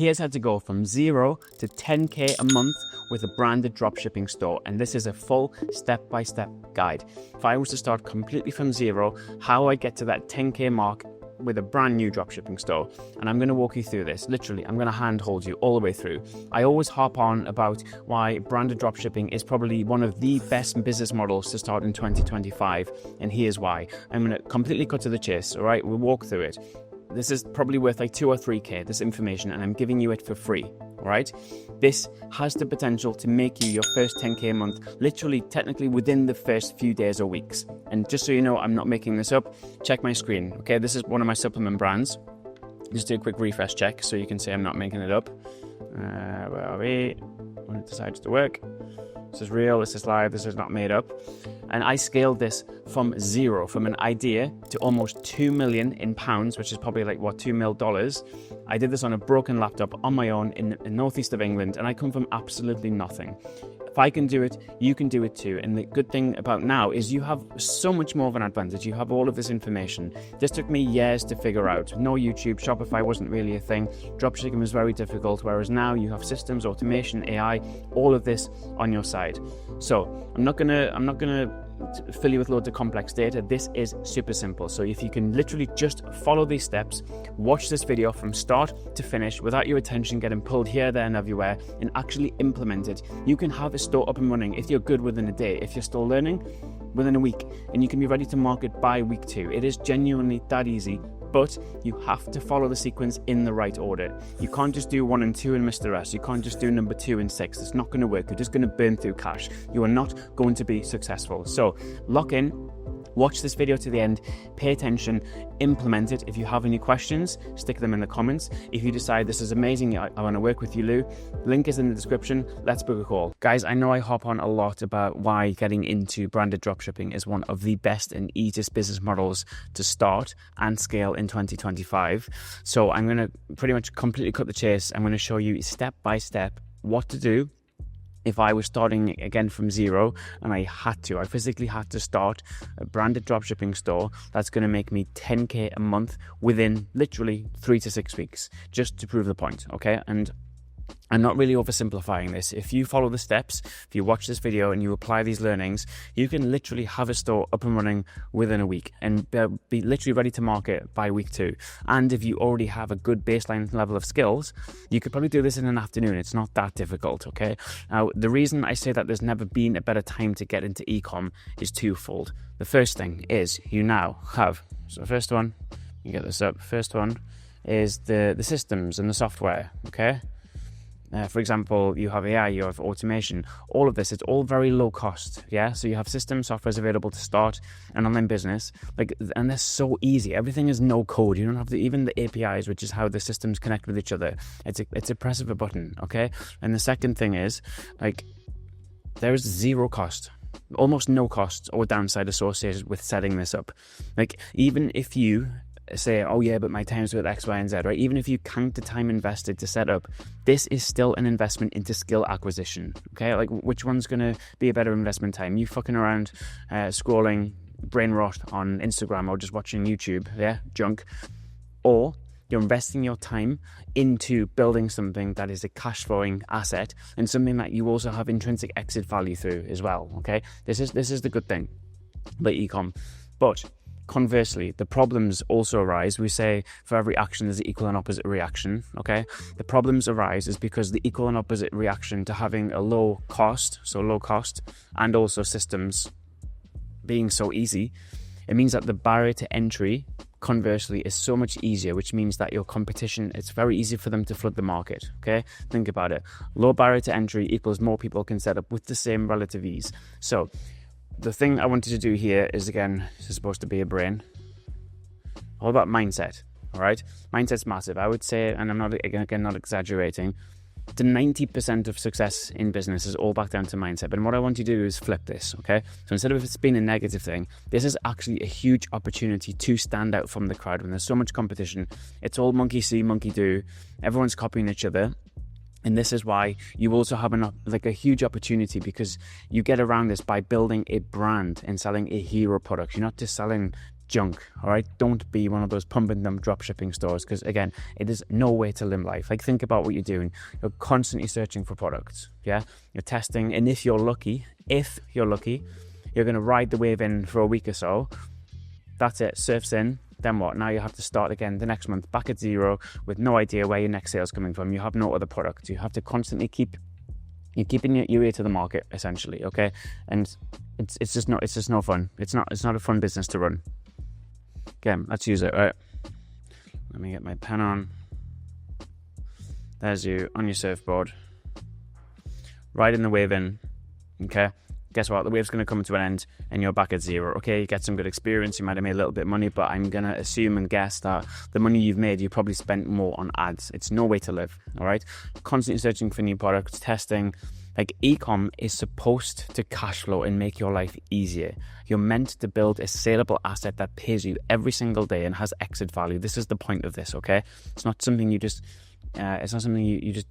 Here's how to go from 0 to 10K a month with a branded dropshipping store. And this is a full step-by-step guide. If I was to start completely from 0, how I get to that 10K mark with a brand new dropshipping store. And I'm going to walk you through this. Literally, I'm going to handhold you all the way through. I always harp on about why branded dropshipping is probably one of the best business models to start in 2025. And here's why. I'm going to completely cut to the chase. All right, we'll walk through it. This is probably worth like 2 or 3K, this information, and I'm giving you it for free, all right? This has the potential to make you your first 10K a month, literally, technically within the first few days or weeks. And just so you know, I'm not making this up, check my screen, okay? This is one of my supplement brands. Just do a quick refresh check so you can say I'm not making it up. Where are we? When it decides to work. This is real, this is live, this is not made up. And I scaled this from 0, from an idea to almost 2 million in pounds, which is probably like, what, $2 million. I did this on a broken laptop on my own in the northeast of England, and I come from absolutely nothing. If I can do it, you can do it too. And the good thing about now is you have so much more of an advantage. You have all of this information. This took me years to figure out. No YouTube, Shopify wasn't really a thing. Dropshipping was very difficult, whereas now you have systems, automation, AI, all of this on your side. So I'm not gonna fill you with loads of complex data. This is super simple. So if you can literally just follow these steps, watch this video from start to finish without your attention getting pulled here, there and everywhere, and actually implement it, you can have a store up and running if you're good within a day. If you're still learning, within a week, and you can be ready to market by week 2. It is genuinely that easy. But you have to follow the sequence in the right order. You can't just do 1 and 2 and miss the rest. You can't just do number 2 and 6. It's not going to work. You're just going to burn through cash. You are not going to be successful. So lock in. Watch this video to the end, pay attention, implement it. If you have any questions, stick them in the comments. If you decide this is amazing, I want to work with you, Lou, link is in the description. Let's book a call. Guys, I know I hop on a lot about why getting into branded dropshipping is one of the best and easiest business models to start and scale in 2025. So I'm going to pretty much completely cut the chase. I'm going to show you step by step what to do. If I was starting again from 0 and I physically had to start a branded dropshipping store that's going to make me 10K a month within literally 3 to 6 weeks, just to prove the point, okay? And I'm not really oversimplifying this. If you follow the steps, if you watch this video and you apply these learnings, you can literally have a store up and running within a week and be literally ready to market by week 2. And if you already have a good baseline level of skills, you could probably do this in an afternoon. It's not that difficult, okay? Now, the reason I say that there's never been a better time to get into e-com is twofold. The first thing is you now have, so the first one, you get this up, first one is the systems and the software, okay? For example, you have AI, you have automation, all of this, it's all very low cost, yeah? So you have system softwares available to start an online business, and they're so easy. Everything is no code. You don't have even the APIs, which is how the systems connect with each other. It's a press of a button, okay? And the second thing is, there is zero cost, almost no cost or downside associated with setting this up. Even if you say, oh yeah, but my time's with X, Y, and Z, right? Even if you count the time invested to set up, this is still an investment into skill acquisition, okay? Which one's going to be a better investment time? You fucking around, scrolling brain rot on Instagram or just watching YouTube, yeah, junk, or you're investing your time into building something that is a cash flowing asset and something that you also have intrinsic exit value through as well, okay? This is the good thing about ecom. But conversely, the problems also arise. We say for every action there's an equal and opposite reaction, okay? The problems arise is because the equal and opposite reaction to having a low cost, and also systems being so easy, it means that the barrier to entry, conversely, is so much easier, which means that your competition, it's very easy for them to flood the market, okay? Think about it. Low barrier to entry equals more people can set up with the same relative ease. So the thing I wanted to do here is, again, this is supposed to be a brain, all about mindset, all right? Mindset's massive. I would say, and I'm not exaggerating, the 90% of success in business is all back down to mindset. But what I want you to do is flip this, okay? So instead of it's being a negative thing, this is actually a huge opportunity to stand out from the crowd when there's so much competition. It's all monkey see, monkey do. Everyone's copying each other. And this is why you also have a huge opportunity, because you get around this by building a brand and selling a hero product. You're not just selling junk. All right, don't be one of those pump and dump drop shipping stores, because again, it is no way to live life. Like, think about what you're doing. You're constantly searching for products. Yeah, you're testing, and if you're lucky, you're going to ride the wave in for a week or so. That's it, surfs in. Then what? Now you have to start again the next month, back at zero, with no idea where your next sale is coming from. You have no other product. You have to constantly you're keeping your ear to the market, essentially, okay? And it's just no fun. It's not a fun business to run. Again, let's use it. All right, let me get my pen on. There's you on your surfboard, riding the wave in. Okay, guess what? The wave's going to come to an end, and you're back at zero. Okay, you get some good experience. You might have made a little bit of money, but I'm going to assume and guess that the money you've made, you probably spent more on ads. It's no way to live. All right, constantly searching for new products, testing. Like, e-com is supposed to cash flow and make your life easier. You're meant to build a saleable asset that pays you every single day and has exit value. This is the point of this, okay? It's not something you just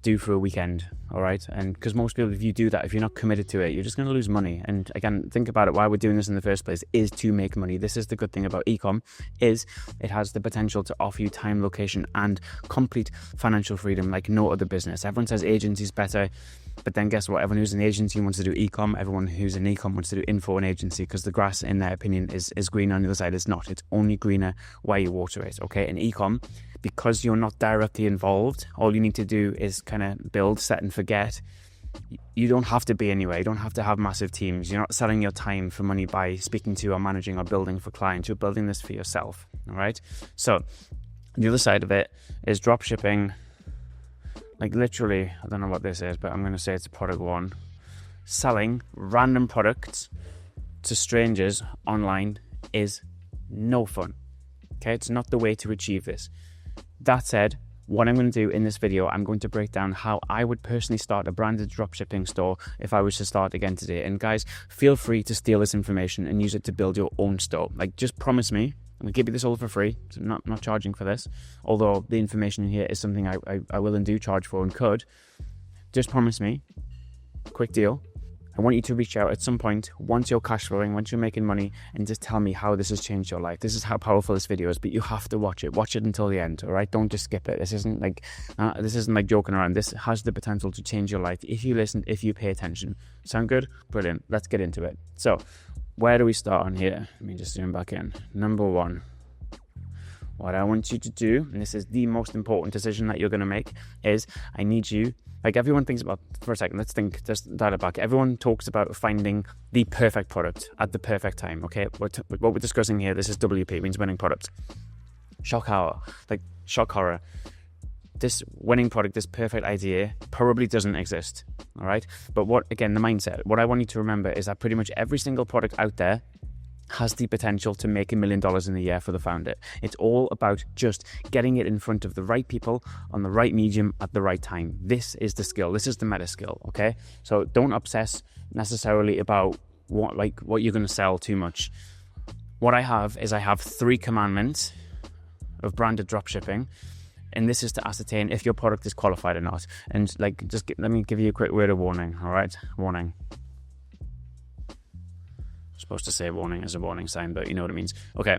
do for a weekend, all right? And because most people, if you do that, if you're not committed to it, you're just going to lose money. And again, think about it. Why we're doing this in the first place is to make money. This is the good thing about e-com, is it has the potential to offer you time, location, and complete financial freedom like no other business. Everyone says agency's better. But then guess what? Everyone who's an agency wants to do e-com. Everyone who's an e-com wants to do info and agency, because the grass, in their opinion, is green on the other side. It's not. It's only greener where you water it, okay? In e-com, because you're not directly involved, all you need to do is kind of build, set and forget. You don't have to be anywhere. You don't have to have massive teams. You're not selling your time for money by speaking to or managing or building for clients. You're building this for yourself, all right? So the other side of it is drop shipping. Like, literally, I don't know what this is, but I'm going to say it's product one. Selling random products to strangers online is no fun. Okay, it's not the way to achieve this. That said, what I'm going to do in this video, I'm going to break down how I would personally start a branded dropshipping store if I was to start again today. And guys, feel free to steal this information and use it to build your own store. Like, just promise me, I'm going to give you this all for free, so I'm not charging for this, although the information here is something I will and do charge for and could. Just promise me, quick deal, I want you to reach out at some point, once you're cash flowing, once you're making money, and just tell me how this has changed your life. This is how powerful this video is, but you have to watch it. Watch it until the end, all right? Don't just skip it. This isn't like joking around. This has the potential to change your life if you listen, if you pay attention. Sound good? Brilliant. Let's get into it. So, where do we start on here? Let me just zoom back in. Number one, what I want you to do, and this is the most important decision that you're going to make, is I need you, like everyone thinks about, for a second, let's think, just dial it back. Everyone talks about finding the perfect product at the perfect time, okay? What we're discussing here, this is WP, means winning product. Shock horror. This winning product, this perfect idea probably doesn't exist, all right? But the mindset, what I want you to remember is that pretty much every single product out there has the potential to make $1 million in a year for the founder. It's all about just getting it in front of the right people on the right medium at the right time. This is the skill. This is the meta skill, okay? So don't obsess necessarily about what you're going to sell too much. What I have 3 commandments of branded dropshipping. And this is to ascertain if your product is qualified or not. And let me give you a quick word of warning, all right? Warning. I'm supposed to say warning as a warning sign, but you know what it means. Okay.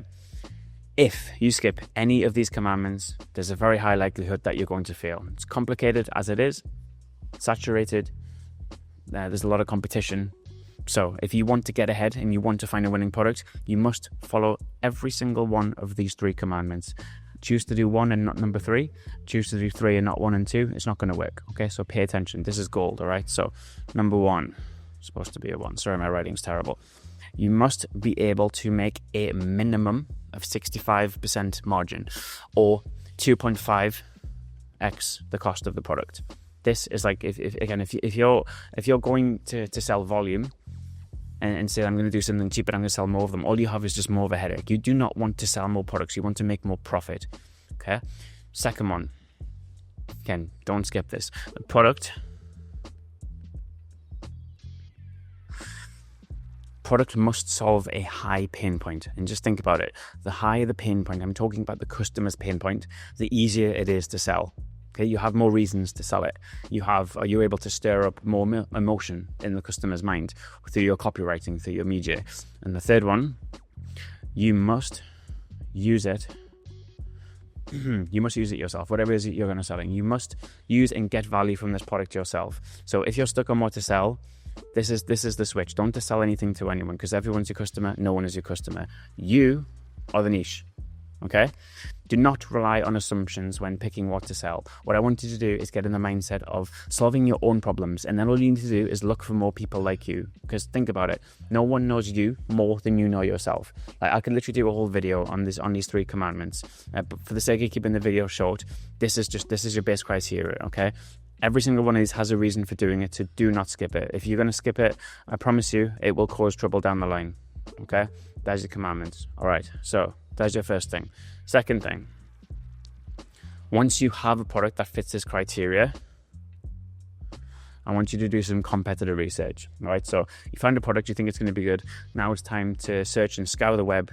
If you skip any of these commandments, there's a very high likelihood that you're going to fail. It's complicated as it is, saturated. There's a lot of competition. So if you want to get ahead and you want to find a winning product, you must follow every single one of these 3 commandments. Choose to do 1 and not number 3. Choose to do 3 and not 1 and 2. It's not going to work. Okay, so pay attention. This is gold, all right? So number 1, supposed to be a 1. Sorry, my writing's terrible. You must be able to make a minimum of 65% margin, or 2.5x the cost of the product. This is like if you're going to sell volume and say, I'm going to do something cheap, but I'm going to sell more of them, all you have is just more of a headache. You do not want to sell more products. You want to make more profit. Okay. Second one. Again, don't skip this. The product must solve a high pain point. And just think about it. The higher the pain point, I'm talking about the customer's pain point, the easier it is to sell. Okay, you have more reasons to sell it. You're able to stir up more emotion in the customer's mind through your copywriting, through your media. And the third one, you must use it. You must use it yourself. Whatever it is that you're going to selling, you must use and get value from this product yourself. So if you're stuck on what to sell, this is the switch. Don't sell anything to anyone, because everyone's your customer. No one is your customer. You are the niche. Okay? Do not rely on assumptions when picking what to sell. What I want you to do is get in the mindset of solving your own problems, and then all you need to do is look for more people like you. Because think about it, no one knows you more than you know yourself. Like, I could literally do a whole video on these 3 commandments, but for the sake of keeping the video short, this is your base criteria. Okay? Every single one of these has a reason for doing it, so do not skip it. If you're going to skip it, I promise you, it will cause trouble down the line. Okay? There's your commandments. All right, so that's your first thing. Second thing, once you have a product that fits this criteria, I want you to do some competitor research. All right, so you find a product, you think it's going to be good. Now it's time to search and scour the web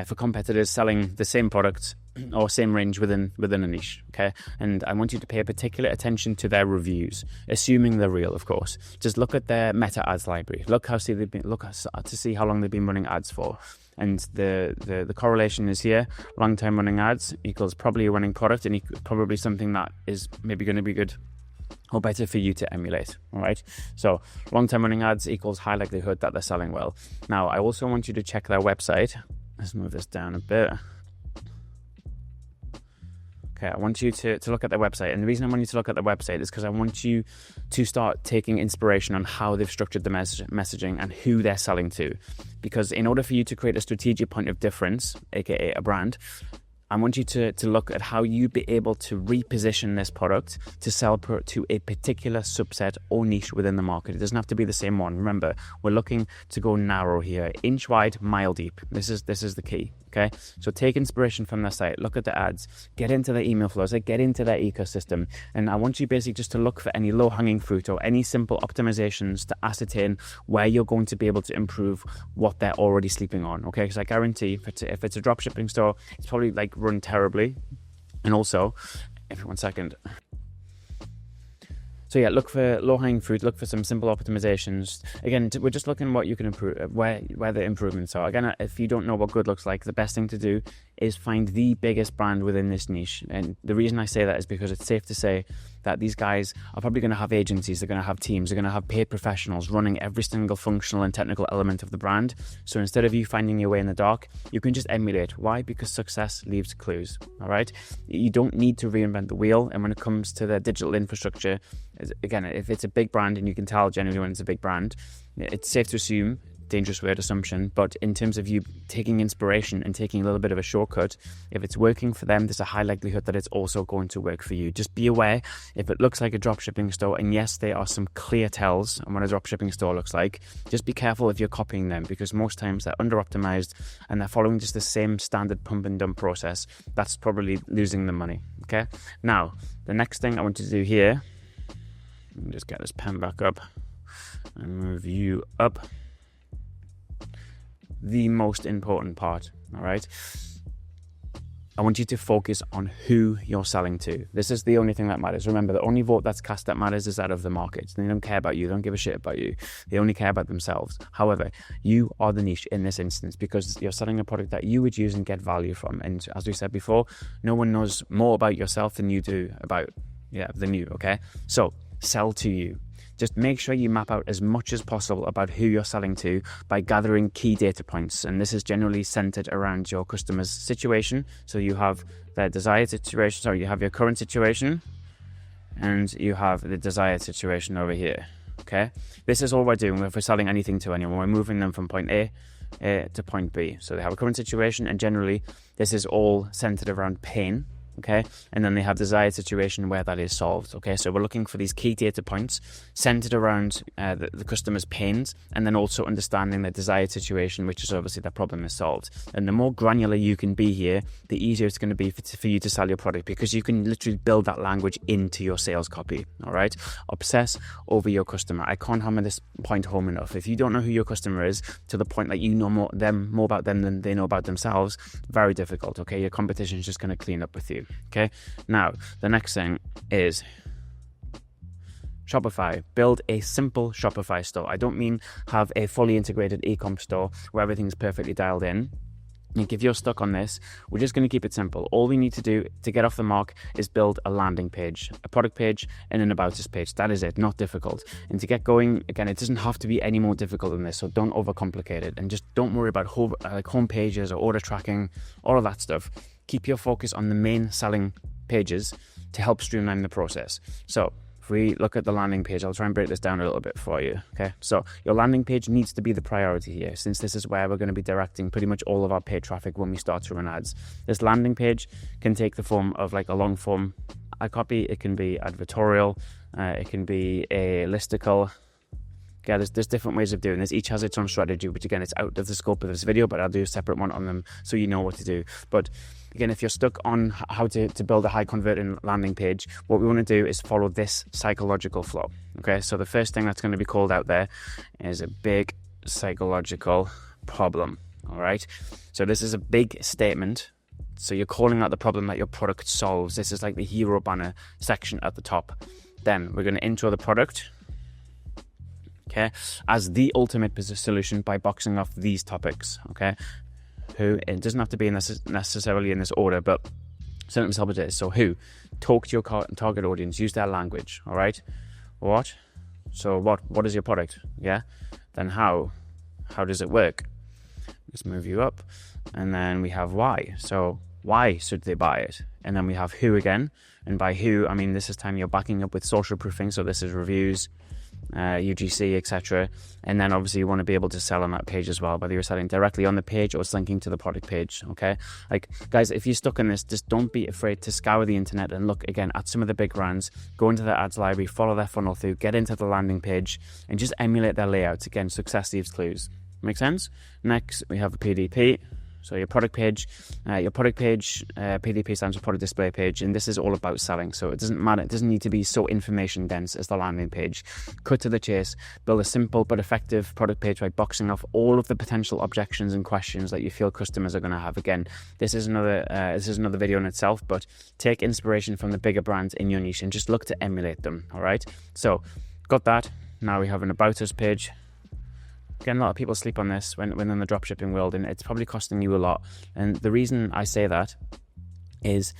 for competitors selling the same product or same range within a niche. Okay, and I want you to pay a particular attention to their reviews, assuming they're real, of course. Just look at their meta ads library. Look to see how long they've been running ads for. And the correlation is here. Long time running ads equals probably a winning product, and probably something that is maybe going to be good or better for you to emulate. All right, so long time running ads equals high likelihood that they're selling well. Now I also want you to check their website. Let's move this down a bit. Okay, I want you to look at their website. And the reason I want you to look at their website is because I want you to start taking inspiration on how they've structured the messaging and who they're selling to. Because in order for you to create a strategic point of difference, aka a brand, I want you to look at how you'd be able to reposition this product to sell to a particular subset or niche within the market. It doesn't have to be the same one. Remember, we're looking to go narrow here, inch wide, mile deep. This is the key. Okay, so take inspiration from their site, look at the ads, get into their email flows, get into their ecosystem, and I want you basically just to look for any low-hanging fruit or any simple optimizations to ascertain where you're going to be able to improve what they're already sleeping on. Okay, because I guarantee if it's a dropshipping store, it's probably like run terribly. And also, one second. So yeah, look for low-hanging fruit, look for some simple optimizations. Again, we're just looking what you can improve, where the improvements are. Again, if you don't know what good looks like, the best thing to do is find the biggest brand within this niche. And the reason I say that is because it's safe to say that these guys are probably going to have agencies, they're going to have teams, they're going to have paid professionals running every single functional and technical element of the brand. So instead of you finding your way in the dark, you can just emulate. Why? Because success leaves clues, all right? You don't need to reinvent the wheel. And when it comes to the digital infrastructure, again, if it's a big brand, and you can tell generally when it's a big brand, it's safe to assume, dangerous word, assumption, but in terms of you taking inspiration and taking a little bit of a shortcut, if it's working for them, there's a high likelihood that it's also going to work for you. Just be aware, if it looks like a dropshipping store, and yes, there are some clear tells on what a dropshipping store looks like, just be careful if you're copying them, because most times they're under-optimized and they're following just the same standard pump and dump process. That's probably losing the money. Okay, now the next thing I want you to do here, let me just get this pen back up and move you up. The most important part, all right? I want you to focus on who you're selling to. This is the only thing that matters. Remember, the only vote that's cast that matters is that of the market. They don't care about you. They don't give a shit about you. They only care about themselves. However, you are the niche in this instance because you're selling a product that you would use and get value from. And as we said before, no one knows more about yourself than you do than you, okay? So sell to you. Just make sure you map out as much as possible about who you're selling to by gathering key data points. And this is generally centered around your customer's situation. So you have their desired situation, you have your current situation, and you have the desired situation over here. Okay? This is all we're doing if we're selling anything to anyone. We're moving them from point A to point B. So they have a current situation, and generally this is all centered around pain. Okay, and then they have desired situation where that is solved. Okay, so we're looking for these key data points centered around the customer's pains, and then also understanding the desired situation, which is obviously the problem is solved. And the more granular you can be here, the easier it's going to be for you to sell your product, because you can literally build that language into your sales copy. All right, obsess over your customer. I can't hammer this point home enough. If you don't know who your customer is to the point that you know more about them than they know about themselves, very difficult. Okay, your competition is just going to clean up with you. Okay, now the next thing is Shopify. Build a simple Shopify store. I don't mean have a fully integrated e-com store where everything's perfectly dialed in. Like if you're stuck on this, we're just going to keep it simple. All we need to do to get off the mark is build a landing page, a product page, and an about us page. That is it, not difficult. And to get going, again, it doesn't have to be any more difficult than this, so don't overcomplicate it. And just don't worry about home pages or order tracking, all of that stuff. Keep your focus on the main selling pages to help streamline the process. So if we look at the landing page, I'll try and break this down a little bit for you. Okay, so your landing page needs to be the priority here, since this is where we're going to be directing pretty much all of our paid traffic when we start to run ads. This landing page can take the form of like a long form ad copy. It can be advertorial. It can be a listicle. Yeah, there's different ways of doing this. Each has its own strategy, which again, it's out of the scope of this video, but I'll do a separate one on them so you know what to do. But again, if you're stuck on how to build a high converting landing page, what we want to do is follow this psychological flow. Okay, so the first thing that's going to be called out there is a big psychological problem. All right, so this is a big statement. So you're calling out the problem that your product solves. This is like the hero banner section at the top. Then we're going to intro the product, okay, as the ultimate solution by boxing off these topics. Okay, who, it doesn't have to be necessarily in this order, but sometimes help it is. So who, talk to your target audience, use their language. All right, what? So what is your product? Yeah, then how does it work? Let's move you up, and then we have why. So why should they buy it? And then we have who again, and by who I mean this is time you're backing up with social proofing. So this is reviews, UGC, etc. And then obviously you want to be able to sell on that page as well, whether you're selling directly on the page or it's linking to the product page. Okay, like guys, if you're stuck in this, just don't be afraid to scour the internet and look again at some of the big brands, go into their ads library, follow their funnel through, get into the landing page and just emulate their layouts. Again, success leaves clues. Make sense? Next we have a PDP. So your product page, PDP stands for product display page, and this is all about selling. So it doesn't matter, it doesn't need to be so information dense as the landing page. Cut to the chase, build a simple but effective product page by boxing off all of the potential objections and questions that you feel customers are going to have. Again, this is another video in itself, but take inspiration from the bigger brands in your niche and just look to emulate them. All right. So got that. Now we have an about us page. Again, a lot of people sleep on this when in the dropshipping world, and it's probably costing you a lot. And the reason I say that is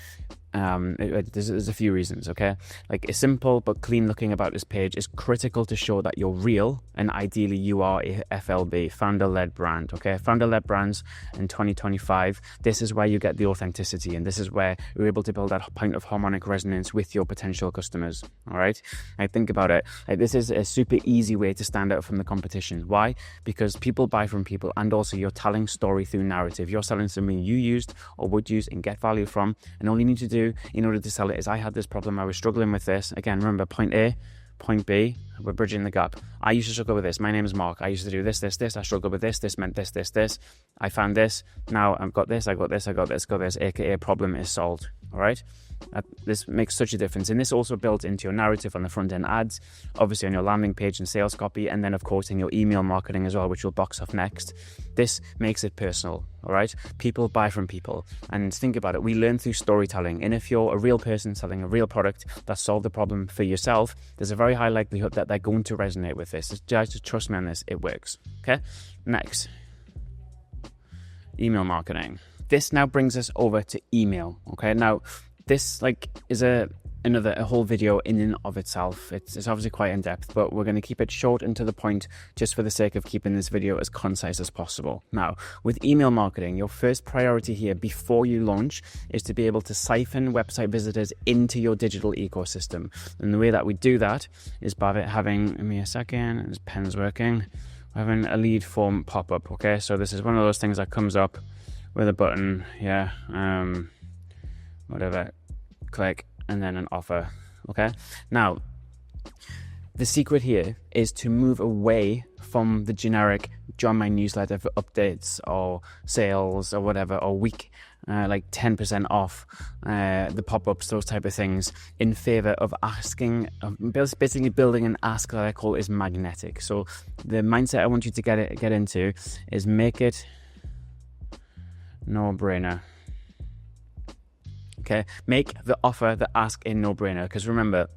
there's a few reasons, okay? Like a simple but clean looking about this page is critical to show that you're real, and ideally you are a FLB, founder-led brand, okay? Founder-led brands in 2025, this is where you get the authenticity, and this is where you're able to build that point of harmonic resonance with your potential customers, all right? I think about it, like this is a super easy way to stand out from the competition. Why? Because people buy from people, and also you're telling story through narrative. You're selling something you used or would use and get value from, and all you need to do in order to sell it is, I had this problem, I was struggling with this. Again, remember, point A, point B, we're bridging the gap. I used to struggle with this. My name is Mark. I used to do this. I struggled with this. This meant this. I found this. Now I've got this, I got this, aka problem is solved. All right. This makes such a difference. And this also builds into your narrative on the front end ads, obviously on your landing page and sales copy, and then of course in your email marketing as well, which we'll box off next. This makes it personal. All right. People buy from people. And think about it. We learn through storytelling. And if you're a real person selling a real product that solved the problem for yourself, there's a very high likelihood that they're going to resonate with this. Just trust me on this. It works. Okay. Next. Email marketing. This now brings us over to email. Okay. Now, this is a whole video in and of itself. It's obviously quite in depth, but we're going to keep it short and to the point just for the sake of keeping this video as concise as possible. Now, with email marketing, your first priority here before you launch is to be able to siphon website visitors into your digital ecosystem. And the way that we do that is by having, give me a second, this pen's working, having a lead form pop up. Okay, so this is one of those things that comes up with a button, whatever, click, and then an offer. Okay, now the secret here is to move away from the generic join my newsletter for updates or sales or whatever, or week like 10% off, the pop-ups, those type of things, in favor of basically building an ask that I call is magnetic. So the mindset I want you to get into is make it no-brainer. Okay, make the offer, the ask a no-brainer, because remember,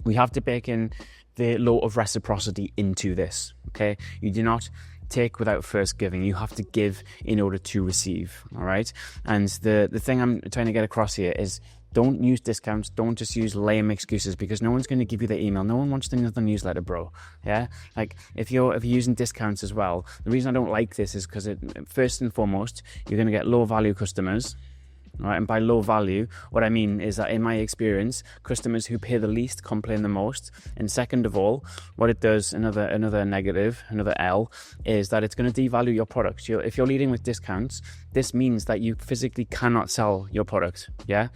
we have to bake in the law of reciprocity into this. Okay, you do not take without first giving. You have to give in order to receive, all right? And the thing I'm trying to get across here is, don't use discounts. Don't just use lame excuses, because no one's going to give you the email. No one wants another newsletter, bro. Yeah, like if you're using discounts as well, the reason I don't like this is because first and foremost, you're going to get low value customers. Right, and by low value, what I mean is that in my experience, customers who pay the least complain the most. And second of all, what it does, another negative, another L, is that it's going to devalue your product. If you're leading with discounts, this means that you physically cannot sell your product. Yeah.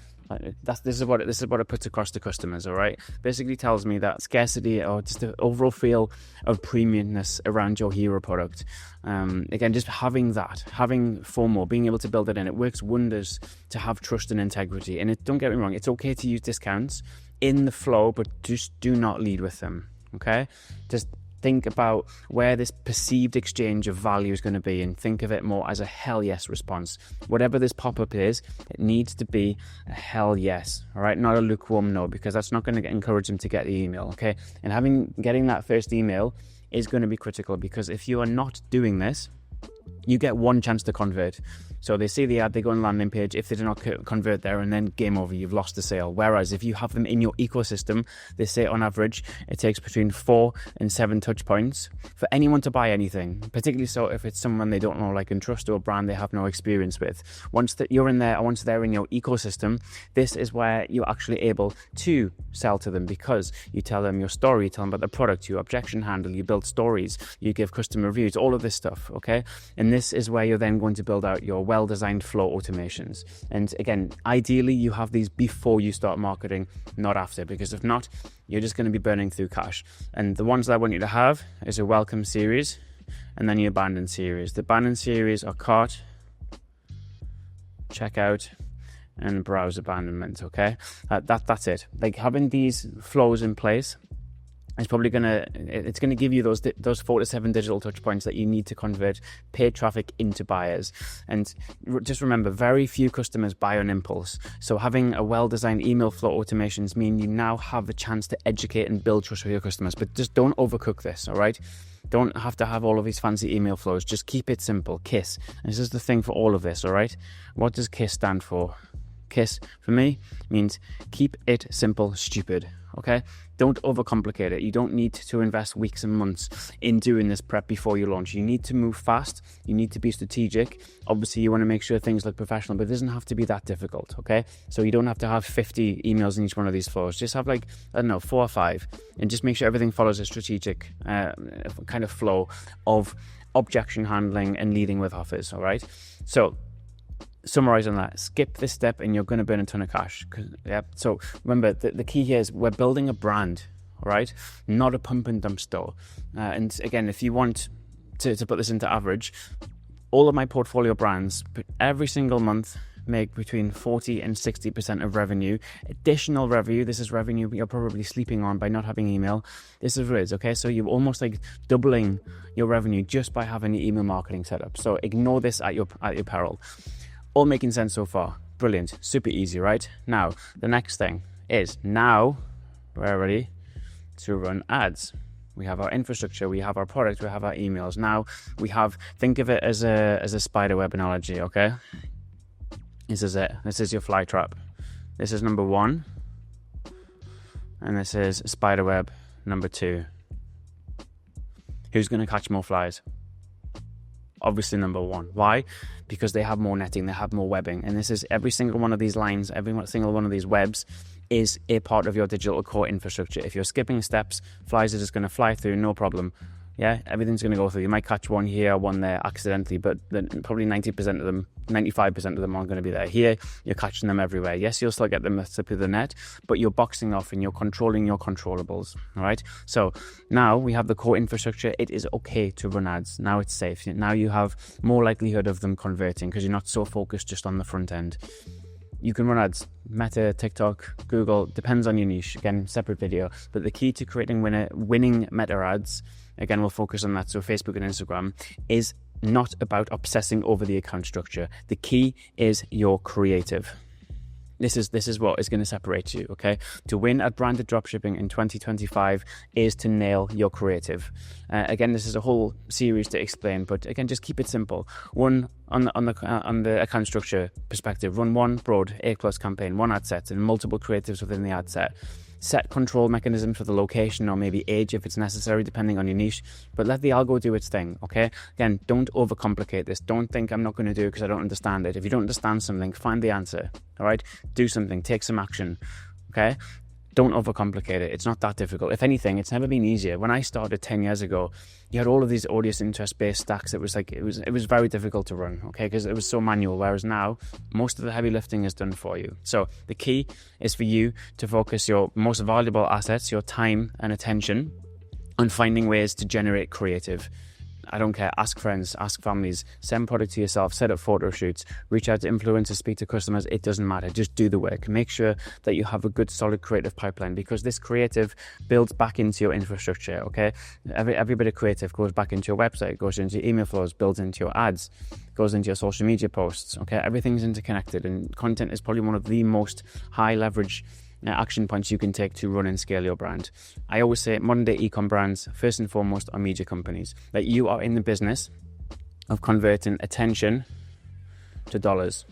This is what it puts across to customers, all right? Basically tells me that scarcity, or just the overall feel of premiumness around your hero product. Again, just having FOMO, being able to build it in, it works wonders to have trust and integrity. And don't get me wrong, it's okay to use discounts in the flow, but just do not lead with them, okay? Just think about where this perceived exchange of value is going to be, and think of it more as a hell yes response. Whatever this pop-up is, it needs to be a hell yes, all right? Not a lukewarm no, because that's not going to encourage them to get the email, okay? And getting that first email is going to be critical, because if you are not doing this, you get one chance to convert. So they see the ad, they go on the landing page. If they do not convert there, and then game over, you've lost the sale. Whereas if you have them in your ecosystem, they say on average it takes between 4 and 7 touch points for anyone to buy anything, particularly so if it's someone they don't know, like, and trust, or a brand they have no experience with. Once that you're in there, once they're in your ecosystem, this is where you're actually able to sell to them, because you tell them your story, you tell them about the product, you objection handle, you build stories, you give customer reviews, all of this stuff, okay? And this is where you're then going to build out your well-designed flow automations. And again, ideally you have these before you start marketing, not after, because if not, you're just going to be burning through cash. And the ones that I want you to have is a welcome series, and then your abandon series. The abandon series are cart, checkout, and browse abandonment, okay? That's it. Like, having these flows in place, it's probably going to give you those 4 to 7 digital touch points that you need to convert paid traffic into buyers. And just remember, very few customers buy on impulse. So having a well-designed email flow automations mean you now have the chance to educate and build trust with your customers. But just don't overcook this, all right? Don't have to have all of these fancy email flows. Just keep it simple. KISS. And this is the thing for all of this, all right? What does KISS stand for? KISS, for me, means keep it simple, stupid. Okay, don't overcomplicate it. You don't need to invest weeks and months in doing this prep before you launch. You need to move fast. You need to be strategic. Obviously, you want to make sure things look professional, but it doesn't have to be that difficult. Okay, so you don't have to have 50 emails in each one of these flows. Just have 4 or 5, and just make sure everything follows a strategic kind of flow of objection handling and leading with offers. All right, so summarize on that, skip this step and you're going to burn a ton of cash. Yeah. So remember, the key here is we're building a brand, all right, not a pump and dump store. And again, if you want to put this into average, all of my portfolio brands every single month make between 40 and 60% of revenue. Additional revenue, this is revenue you're probably sleeping on by not having email. This is what it is, okay? So you're almost like doubling your revenue just by having the email marketing set up. So ignore this at your peril. All making sense so far? Brilliant. Super easy, right? Now, the next thing is, now we're ready to run ads. We have our infrastructure, we have our product, we have our emails. Now we have, think of it as a spider web analogy, okay? This is it. This is your fly trap. This is number 1. And this is spider web number 2. Who's going to catch more flies? Obviously number 1. Why? Because they have more netting, they have more webbing. And this is every single one of these lines, every single one of these webs is a part of your digital core infrastructure. If you're skipping steps, flies are just going to fly through, no problem. Yeah, everything's going to go through. You might catch one here, one there accidentally, but then probably 90% of them, 95% of them aren't going to be there. Here, you're catching them everywhere. Yes, you'll still get them at the tip of the net, but you're boxing off and you're controlling your controllables. All right. So now we have the core infrastructure. It is okay to run ads. Now it's safe. Now you have more likelihood of them converting because you're not so focused just on the front end. You can run ads, Meta, TikTok, Google, depends on your niche. Again, separate video. But the key to creating winning Meta ads, again, we'll focus on that. So Facebook and Instagram is not about obsessing over the account structure. The key is your creative. This is what is going to separate you, okay? To win at branded dropshipping in 2025 is to nail your creative. Again, this is a whole series to explain, but again, just keep it simple. One, on the account structure perspective, run one broad A+ campaign, one ad set, and multiple creatives within the ad set. Set control mechanisms for the location or maybe age if it's necessary, depending on your niche, but let the algo do its thing, okay? Again, don't overcomplicate this. Don't think I'm not going to do it because I don't understand it. If you don't understand something, find the answer, all right? Do something, take some action, okay? Don't overcomplicate it. It's not that difficult. If anything, it's never been easier. When I started 10 years ago, you had all of these audience interest-based stacks. It was very difficult to run, okay, because it was so manual, whereas now, most of the heavy lifting is done for you. So the key is for you to focus your most valuable assets, your time and attention, on finding ways to generate creative. I don't care. Ask friends, ask families, send product to yourself, set up photo shoots, reach out to influencers, speak to customers. It doesn't matter. Just do the work. Make sure that you have a good, solid creative pipeline, because this creative builds back into your infrastructure, okay? Every bit of creative goes back into your website, goes into your email flows, builds into your ads, goes into your social media posts, okay? Everything's interconnected, and content is probably one of the most high leverage action points you can take to run and scale your brand. I always say modern day e-com brands, first and foremost, are media companies. That you are in the business of converting attention to dollars.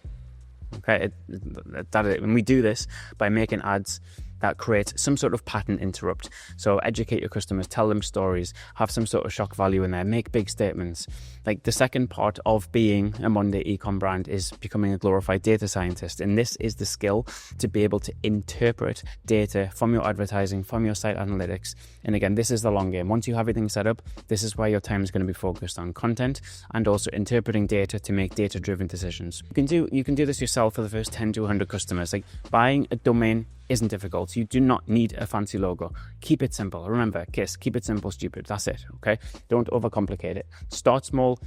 Okay, and we do this by making ads that create some sort of pattern interrupt. So educate your customers, tell them stories, have some sort of shock value in there, make big statements. Like, the second part of being a Monday e-com brand is becoming a glorified data scientist. And this is the skill to be able to interpret data from your advertising, from your site analytics. And again, this is the long game. Once you have everything set up, this is where your time is going to be focused on content and also interpreting data to make data-driven decisions. You can do this yourself for the first 10 to 100 customers. Like, buying a domain isn't difficult. You do not need a fancy logo. Keep it simple. Remember, KISS, keep it simple, stupid. That's it, okay? Don't overcomplicate it. Start small,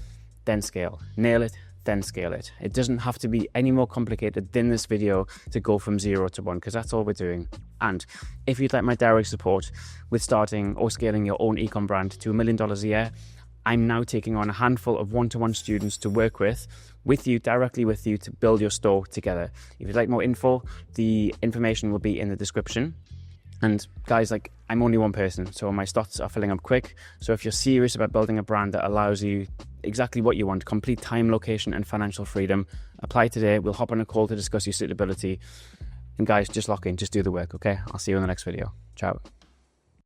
then scale. Nail it, then scale it. It doesn't have to be any more complicated than this video to go from 0 to 1, because that's all we're doing. And if you'd like my direct support with starting or scaling your own e-com brand to $1 million a year, I'm now taking on a handful of one-to-one students to work with you, directly with you, to build your store together. If you'd like more info, the information will be in the description. And guys, like, I'm only one person, so my slots are filling up quick. So if you're serious about building a brand that allows you exactly what you want, complete time, location, and financial freedom, apply today. We'll hop on a call to discuss your suitability. And guys, just lock in, just do the work, okay? I'll see you in the next video. Ciao.